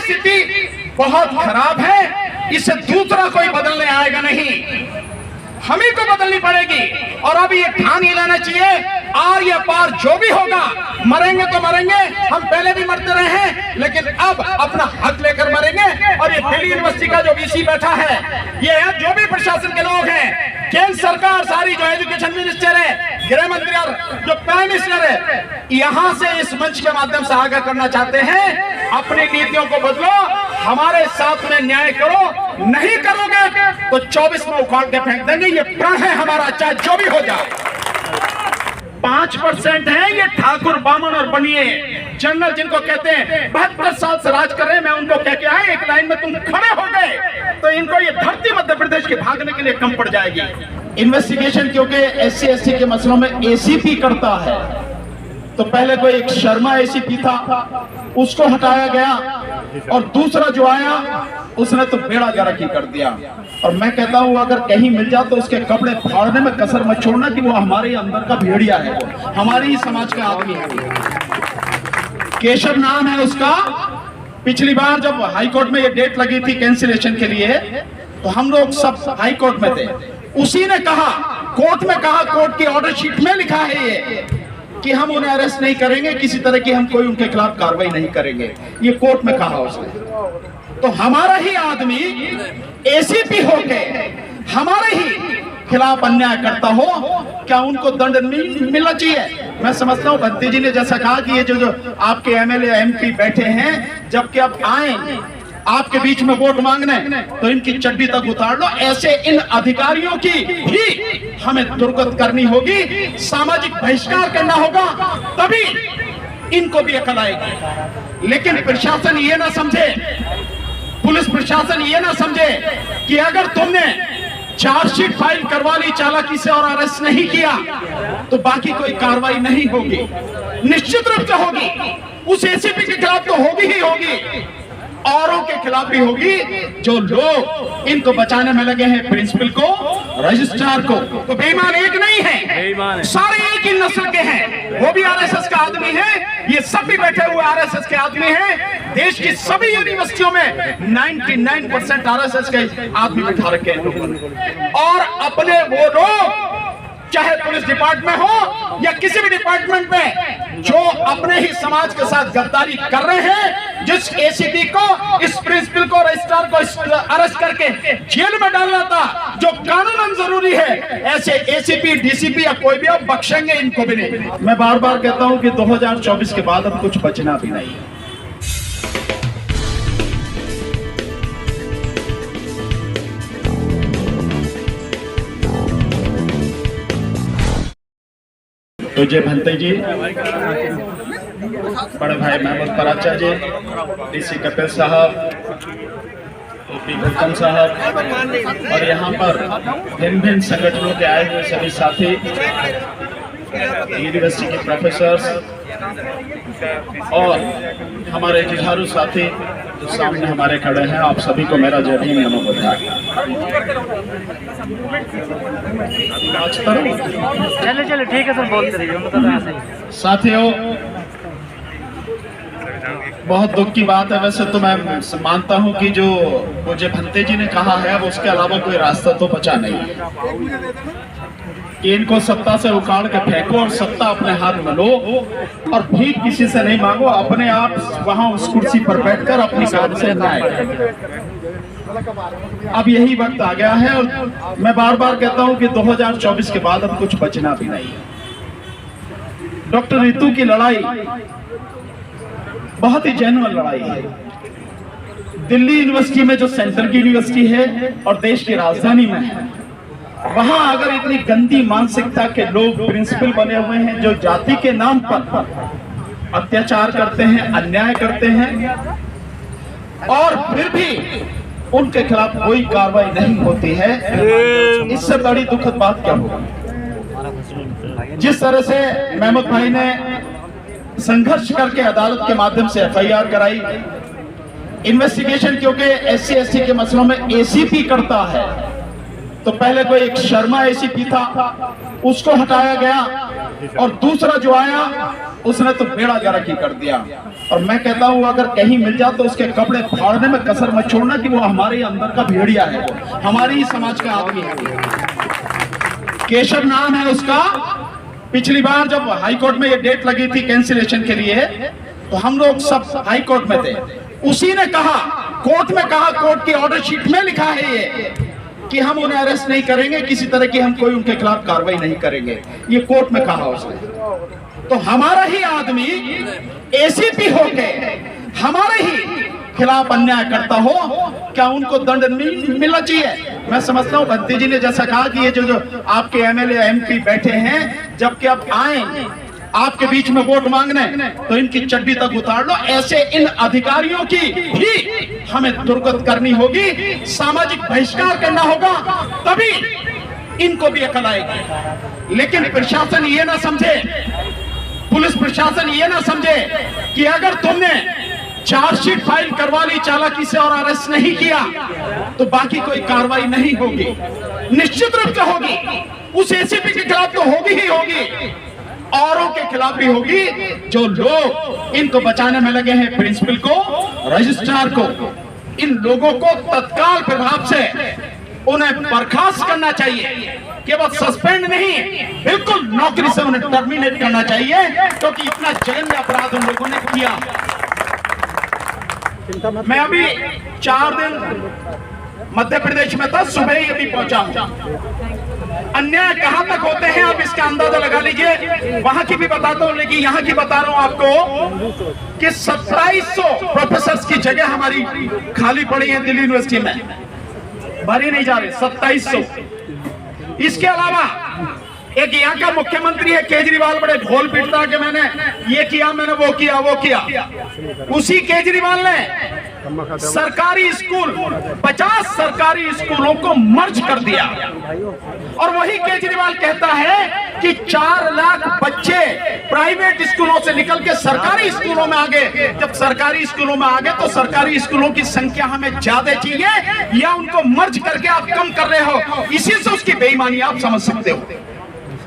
स्थिति बहुत खराब है, इसे दूसरा कोई बदलने आएगा नहीं, हम ही को बदलनी पड़ेगी। और अभी ये ठान ही लेना चाहिए, आर या पार जो भी होगा, मरेंगे तो मरेंगे, हम पहले भी मरते रहे हैं, लेकिन अब अपना हक लेकर मरेंगे। और ये दिल्ली यूनिवर्सिटी का जो वीसी बैठा है, ये जो भी प्रशासन के लोग हैं, केंद्र सरकार सारी, जो एजुकेशन मिनिस्टर है, गृह मंत्री और जो प्राइम मिनिस्टर है, यहां से इस मंच के माध्यम से आगाह करना चाहते हैं, अपनी नीतियों को बदलो, हमारे साथ में न्याय करो, नहीं करोगे तो 24 में उखाड़ के फेंक देंगे। ये प्रण है हमारा, चाहे जो भी हो जाए। 5% है ये ठाकुर बामन और बनिए जनरल, जिनको कहते हैं 72 साल से राज कर रहे हैं। मैं उनको कह के आए, एक लाइन में तुम खड़े हो गए तो इनको ये धरती मध्य प्रदेश के भागने के लिए कम पड़ जाएगी। इन्वेस्टिगेशन क्योंकि SC ST के मसलों में ACP करता है, तो पहले कोई एक शर्मा ACP था, उसको हटाया गया, और दूसरा जो आया उसने तो बेड़ा गर्क ही कर दिया। और मैं कहता हूं अगर कहीं मिल जाए तो उसके कपड़े फाड़ने में कसर मत छोड़ना कि वो हमारे अंदर का भेड़िया है, वो हमारे ही समाज का आदमी है। केशव नाम है उसका। पिछली बार जब हाईकोर्ट में ये डेट लगी थी कैंसिलेशन के लिए, तो हम लोग सब हाईकोर्ट में थे, उसी ने कहा, कोर्ट में कहा, कोर्ट की ऑर्डर शीट में लिखा है ये कि हम उन्हें अरेस्ट नहीं करेंगे, किसी तरह की हम कोई उनके खिलाफ कार्रवाई नहीं करेंगे, ये कोर्ट में कहा उसने। तो हमारा ही आदमी ACP होके हमारे ही खिलाफ अन्याय करता हो, क्या उनको दंड मिलना चाहिए? मैं समझता हूं भंती जी ने जैसा कहा कि ये जो आपके MLA MP बैठे हैं, जबकि अब आए आपके बीच में वोट मांगने, तो इनकी चड्डी तक उतार लो। ऐसे इन अधिकारियों की भी हमें दुर्गत करनी होगी, सामाजिक बहिष्कार करना होगा, तभी इनको भी अकल आएगी। लेकिन प्रशासन ये ना समझे, पुलिस प्रशासन ये ना समझे कि अगर तुमने चार्जशीट फाइल करवा ली चालाकी से और अरेस्ट नहीं किया तो बाकी कोई कार्रवाई नहीं होगी। निश्चित रूप से होगी, उस ACP के खिलाफ तो होगी ही होगी, औरों के खिलाफ भी होगी, जो लोग इनको बचाने में लगे हैं, प्रिंसिपल को, रजिस्ट्रार को। तो बेईमान एक नहीं है, सारे एक ही नस्ल के हैं। वो भी RSS का आदमी है, ये सब भी बैठे हुए RSS के आदमी हैं। देश की सभी यूनिवर्सिटियों में 99% RSS के आदमी बैठा रखे हैं लोगों ने। और अपने वो लोग, चाहे पुलिस डिपार्टमेंट हो या किसी भी डिपार्टमेंट में, जो अपने ही समाज के साथ गद्दारी कर रहे हैं, जिस ACP को, इस प्रिंसिपल को, रजिस्ट्रार को अरेस्ट करके जेल में डालना था, जो कानूनन जरूरी है, ऐसे ACP DCP या कोई भी अब बख्शेंगे इनको भी नहीं। मैं बार बार कहता हूं कि 2024 के बाद अब कुछ बचना भी नहीं है। तो जय भंते जी, बड़े भाई महमूद पराचा जी, DC कपिल साहब, OP भुक्कम साहब, और यहाँ पर भिन्न भिन्न संगठनों के आए हुए सभी साथी, यूनिवर्सिटी के प्रोफेसर्स और हमारे जुझारू साथी जो सामने हमारे खड़े हैं, आप सभी को मेरा जय भीम नमो बुद्धाय। चलो ठीक है सर, बोलते रहिए। साथियों, बहुत दुख की बात है। वैसे तो मैं मानता हूं कि जो मुझे भंते जी ने कहा है, अब उसके अलावा कोई रास्ता तो बचा नहीं है कि इनको सत्ता से उखाड़ के फेंको और सत्ता अपने हाथ में लो और भीख किसी से नहीं मांगो, अपने आप वहां उस कुर्सी पर बैठकर अपनी कार्य से न्याय करो। अब यही वक्त आ गया है, और मैं बार बार कहता हूं कि 2024 के बाद अब कुछ बचना भी नहीं है। डॉक्टर रितु की लड़ाई बहुत ही जेन्युइन लड़ाई है। दिल्ली यूनिवर्सिटी में, जो सेंट्रल की यूनिवर्सिटी है और देश की राजधानी में है, वहां अगर इतनी गंदी मानसिकता के लोग प्रिंसिपल बने हुए हैं, जो जाति के नाम पर अत्याचार करते हैं, अन्याय करते हैं, और फिर भी उनके खिलाफ कोई कार्रवाई नहीं होती है, इससे बड़ी दुखद बात क्या होगी। जिस तरह से महमूद भाई ने संघर्ष करके अदालत के माध्यम से FIR कराई, इन्वेस्टिगेशन क्योंकि SC ST के मसलों में ACP करता है, तो पहले कोई एक शर्मा एसीपी था, उसको हटाया गया, और दूसरा जो आया उसने तो बेड़ा गर्क ही कर दिया। और मैं कहता हूं अगर कहीं मिल जाए तो उसके कपड़े फाड़ने में कसर मत छोड़ना कि वो हमारे अंदर का भेड़िया है, वो हमारी ही समाज का आदमी है। केशव नाम है उसका। पिछली बार जब हाईकोर्ट में ये डेट लगी थी कैंसिलेशन के लिए, तो हम लोग सब हाईकोर्ट में थे। उसी ने कहा, कोर्ट में कहा, कोर्ट की ऑर्डर शीट में लिखा है ये कि हम उन्हें अरेस्ट नहीं करेंगे, किसी तरह की हम कोई उनके खिलाफ कार्रवाई नहीं करेंगे, ये कोर्ट में कहा उसने। तो हमारा ही आदमी एसीपी होके हमारे ही खिलाफ अन्याय करता हो, क्या उनको दंड मिलना चाहिए? मैं समझता हूं बंटी जी ने जैसा कहा कि ये जो आपके एमएलए एमपी बैठे हैं, जबकि अब आए आपके बीच में वोट मांगने, तो इनकी चड्डी तक उतार लो। ऐसे इन अधिकारियों की भी हमें दुर्गत करनी होगी, सामाजिक बहिष्कार करना होगा, तभी इनको भी अकल आएगी। लेकिन प्रशासन ये ना समझे, पुलिस प्रशासन ये ना समझे कि अगर तुमने चार्जशीट फाइल करवा ली चालाकी से और अरेस्ट नहीं किया तो बाकी कोई कार्रवाई नहीं होगी। निश्चित रूप से होगी, उस एसीपी के खिलाफ तो होगी ही होगी, औरों के खिलाफ भी होगी। जो लोग इनको बचाने में लगे हैं, प्रिंसिपल को, रजिस्ट्रार को, इन लोगों को तत्काल प्रभाव से उन्हें बर्खास्त करना चाहिए, केवल सस्पेंड नहीं, बिल्कुल नौकरी से उन्हें टर्मिनेट करना चाहिए, क्योंकि इतना जघन्य अपराध उन लोगों ने किया। मैं अभी 4 दिन मध्य प्रदेश में था, सुबह ही अभी पहुंचा हूं। अन्याय कहां तक होते हैं आप इसका अंदाजा लगा लीजिए। वहां की भी बताता हूं, लेकिन यहां की बता रहा हूं आपको कि 2700 प्रोफेसर्स की जगह हमारी खाली पड़ी है दिल्ली यूनिवर्सिटी में, भरी नहीं जा रही, 2700। इसके अलावा एक यहाँ का मुख्यमंत्री है केजरीवाल, बड़े ढोल पीटता कि मैंने ये किया, मैंने वो किया, वो किया। उसी केजरीवाल ने सरकारी स्कूल, 50 सरकारी स्कूलों को मर्ज कर दिया, और वही केजरीवाल कहता है कि 4 लाख बच्चे प्राइवेट स्कूलों से निकल के सरकारी स्कूलों में आ गए। जब सरकारी स्कूलों में आ गए तो सरकारी स्कूलों की संख्या हमें ज्यादा चाहिए या उनको मर्ज करके आप कम कर रहे हो? इसी से उसकी बेईमानी आप समझ सकते हो।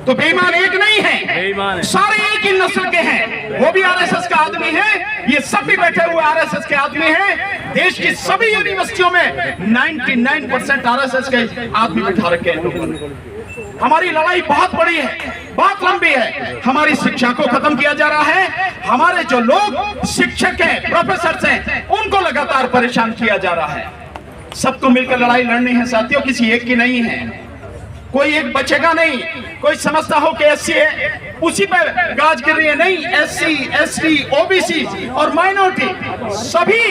तो बेईमान एक नहीं है, सारे एक ही नस्ल के हैं। वो भी आरएसएस का आदमी है, ये सब भी बैठे हुए आरएसएस के आदमी हैं। देश की सभी यूनिवर्सिटियों में 99% आरएसएस के आदमी बैठा रखे हैं। हमारी लड़ाई बहुत बड़ी है, बहुत लंबी है। हमारी शिक्षा को खत्म किया जा रहा है, हमारे जो लोग शिक्षक हैं, प्रोफेसर हैं, उनको लगातार परेशान किया जा रहा है। सबको मिलकर लड़ाई लड़नी है साथियों, किसी एक की नहीं है। कोई एक बचेगा नहीं। कोई समझता हो कि एससी है उसी पे गाज गिर रही है, नहीं। एससी, एसटी, ओबीसी और माइनॉरिटी सभी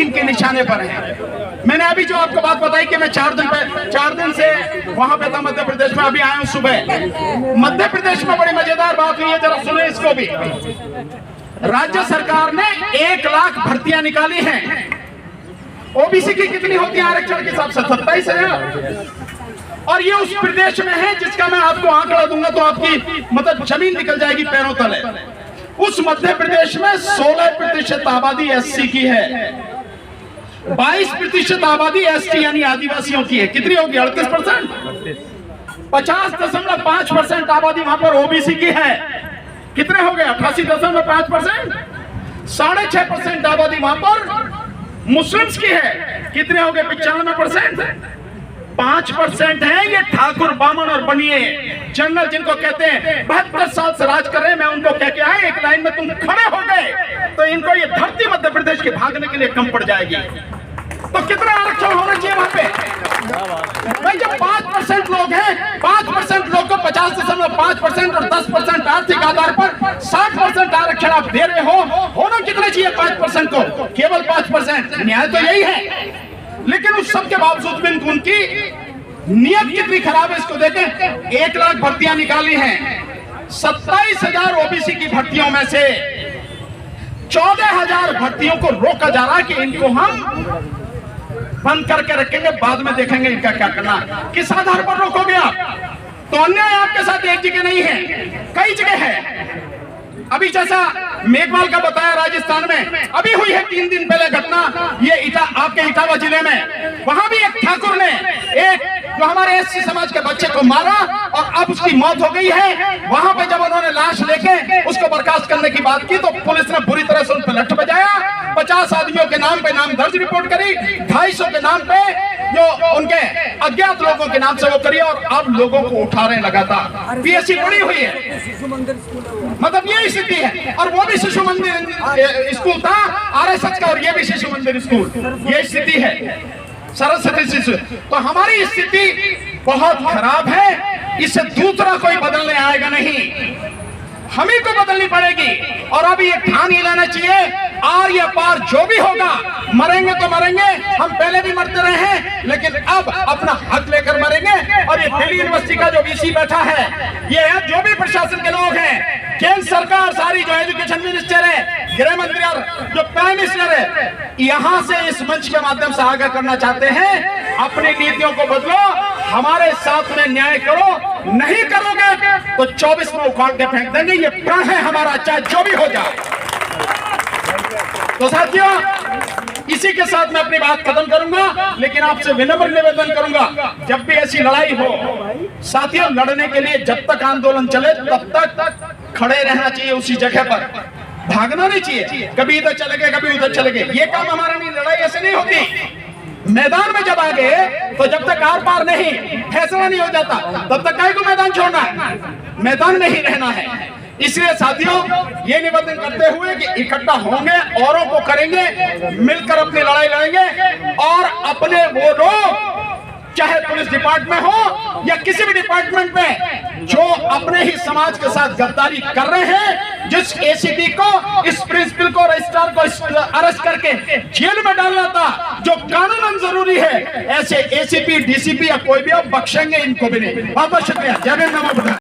इनके निशाने पर हैं। मैंने अभी जो आपको बात बताई कि मैं 4 दिन से वहां पे था मध्य प्रदेश में, अभी आया हूं सुबह। मध्य प्रदेश में बड़ी मजेदार बात हुई है, जरा सुने इसको भी। राज्य सरकार ने 1 लाख भर्तियां निकाली हैं। ओबीसी की कितनी होती है आरक्षण के हिसाब से? 27,000। और ये उस प्रदेश में है जिसका मैं आपको आंकड़ा दूंगा तो आपकी मतलब जमीन निकल जाएगी पैरों तले। उस मध्य प्रदेश में 16% आबादी एससी की है, 22% आबादी एसटी यानी आदिवासियों की है। कितनी होगी? 38%। 50.5% आबादी वहां पर ओबीसी की है। कितने हो गए? 88.5%। 6.5% आबादी वहां पर मुस्लिम्स की है। कितने हो गए? 95%। 5% है ये ठाकुर, बामन और बनिए जनरल, जिनको कहते हैं 72 साल से राज कर रहे हैं। मैं उनको कह के आए, एक लाइन में तुम खड़े हो गए तो इनको ये धरती मध्य प्रदेश के भागने के लिए कम पड़ जाएगी। तो कितना आरक्षण होना चाहिए वहां पे? भाई जब 5% लोग हैं, 5% लोग को 50.5% और 10% आर्थिक आधार पर 60% आरक्षण आप दे रहे हो, होना कितना चाहिए 5% को? केवल 5%। न्याय तो यही है, लेकिन उस सब के बावजूद भी उनकी नियत कितनी खराब है इसको देखें। 1 लाख भर्तियां निकाली हैं, 27,000 ओबीसी की भर्तियों में से 14,000 भर्तियों को रोका जा रहा है कि इनको हम बंद करके रखेंगे, बाद में देखेंगे इनका क्या करना। किस आधार पर रोकोगे आप? तो अन्याय आपके साथ एक जगह नहीं है, कई जगह है। अभी जैसा मेघवाल का बताया राजस्थान में अभी हुई है 3 दिन पहले घटना, ये आपके इटावा जिले में, वहां भी एक ठाकुर ने एक जो हमारे एससी समाज के बच्चे को मारा और अब उसकी मौत हो गई है, वहां पे जब उन्होंने लाश लेके उसको बर्खास्त करने की बात की तो पुलिस ने बुरी तरह से उन पर लठ बजाया। 50 आदमियों के नाम पे नाम दर्ज रिपोर्ट करी, 250 के नाम पे जो उनके अज्ञात लोगों के नाम से वो करी, और अब लोगों को उठा रहे लगातार। पीएससी बड़ी हुई है, मतलब ये स्थिति है। और वो भी शिशु मंदिर स्कूल था आरएसएस का, और ये भी शिशु मंदिर स्कूल, ये स्थिति है सरस्वती शिशु। तो हमारी स्थिति बहुत खराब है, इससे दूसरा कोई बदलने आएगा नहीं, हम ही को बदलनी पड़ेगी। और अब ये ठान ही लेना चाहिए, आर या पार जो भी होगा, मरेंगे तो मरेंगे, हम पहले भी मरते रहे हैं, लेकिन अब अपना हक लेकर मरेंगे। और ये दिल्ली यूनिवर्सिटी का जो वीसी बैठा है, ये है जो भी प्रशासन के लोग हैं, केंद्र सरकार सारी, जो एजुकेशन मिनिस्टर है, गृह मंत्री और जो प्राइम मिनिस्टर है, यहां से इस मंच के माध्यम से आगाह करना चाहते हैं, अपनी नीतियों को बदलो, हमारे साथ में न्याय करो, नहीं करोगे तो 24 में उखाड़ के फेंक देंगे, ये प्रण है हमारा, चाहे जो भी हो जाए। तो साथियों, इसी के साथ मैं अपनी बात खत्म करूंगा, लेकिन आपसे विनम्र निवेदन करूंगा, जब भी ऐसी लड़ाई हो साथियों, लड़ने के लिए जब तक आंदोलन चले तब तक खड़े रहना चाहिए उसी जगह पर, भागना नहीं चाहिए, कभी इधर चले गए कभी उधर चले गए, ये काम हमारा नहीं, लड़ाई ऐसे नहीं होती। मैदान में जब आ गए तो जब तक आर पार नहीं फैसला नहीं हो जाता तब तक काहे को मैदान छोड़ना है, मैदान में ही रहना है। इसलिए साथियों, ये निवेदन करते हुए कि इकट्ठा होंगे, औरों को करेंगे, मिलकर अपनी लड़ाई लड़ेंगे, और अपने वो लोग चाहे पुलिस डिपार्टमेंट हो या किसी भी डिपार्टमेंट में जो अपने ही समाज के साथ गद्दारी कर रहे हैं, जिस एसीपी को, इस प्रिंसिपल को, रजिस्ट्रार को अरेस्ट करके जेल में डालना था, जो कानूनन जरूरी है, ऐसे एसीपी, डीसीपी या कोई भी, अब बख्शेंगे इनको भी नहीं। बहुत बहुत शुक्रिया। जय भीम, नमो बुद्धाय।